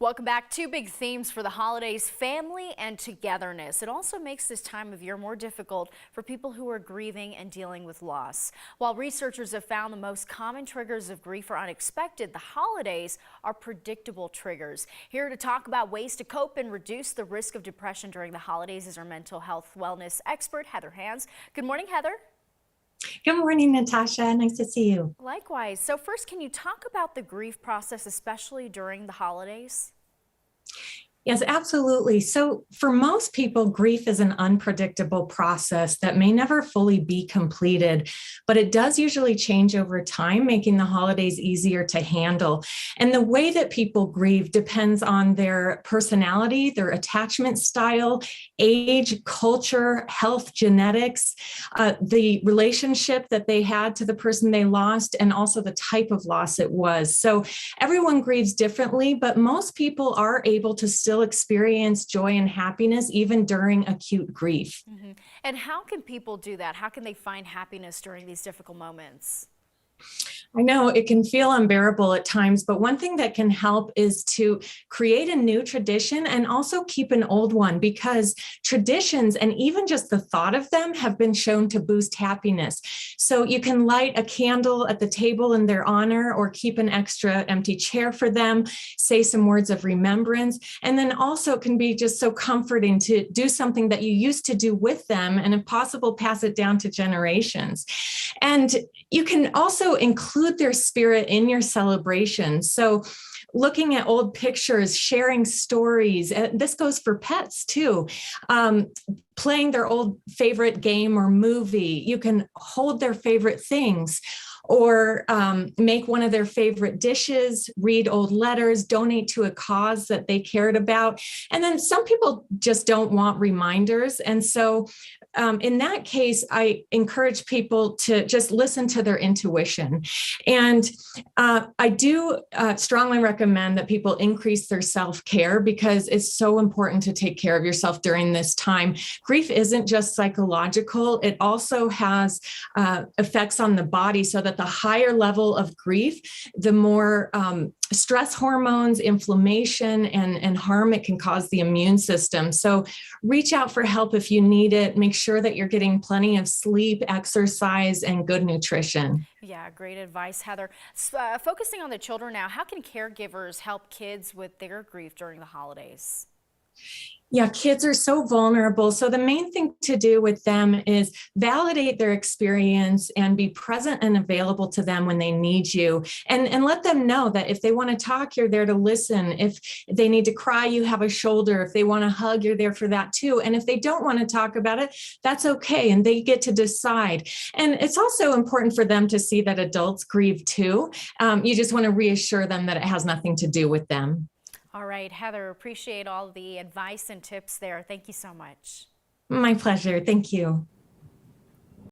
Welcome back. Two big themes for the holidays: family and togetherness. It also makes this time of year more difficult for people who are grieving and dealing with loss. While researchers have found the most common triggers of grief are unexpected, the holidays are predictable triggers. Here to talk about ways to cope and reduce the risk of depression during the holidays is our mental health wellness expert, Heather Hands. Good morning, Heather. Good morning, Natasha. Nice to see you. Likewise. So first, can you talk about the grief process, especially during the holidays? Yes, absolutely. So for most people, grief is an unpredictable process that may never fully be completed, but it does usually change over time, making the holidays easier to handle. And the way that people grieve depends on their personality, their attachment style, age, culture, health, genetics, the relationship that they had to the person they lost, and also the type of loss it was. So everyone grieves differently, but most people are able to still experience joy and happiness even during acute grief. And how can people do that? How can they find happiness during these difficult moments? I know it can feel unbearable at times, but one thing that can help is to create a new tradition and also keep an old one, because traditions and even just the thought of them have been shown to boost happiness. So you can light a candle at the table in their honor, or keep an extra empty chair for them, say some words of remembrance. And then also it can be just so comforting to do something that you used to do with them, and if possible, pass it down to generations. And you can also include their spirit in your celebration. So looking at old pictures, sharing stories, this goes for pets too. Playing their old favorite game or movie. You can hold their favorite things, or make one of their favorite dishes, read old letters, donate to a cause that they cared about. And then some people just don't want reminders. And so in that case, I encourage people to just listen to their intuition. And I do strongly recommend that people increase their self-care, because it's so important to take care of yourself during this time. Grief isn't just psychological, it also has effects on the body, so that the higher level of grief, the more stress hormones, inflammation, and harm it can cause the immune system. So reach out for help if you need it. Make sure that you're getting plenty of sleep, exercise, and good nutrition. Yeah, great advice, Heather. Focusing on the children now, how can caregivers help kids with their grief during the holidays? Yeah, kids are so vulnerable. So the main thing to do with them is validate their experience and be present and available to them when they need you. And let them know that if they want to talk, you're there to listen. If they need to cry, you have a shoulder. If they want to hug, you're there for that too. And if they don't want to talk about it, that's okay. And they get to decide. And it's also important for them to see that adults grieve too. You just want to reassure them that it has nothing to do with them. All right, Heather, appreciate all the advice and tips there. Thank you so much. My pleasure. Thank you.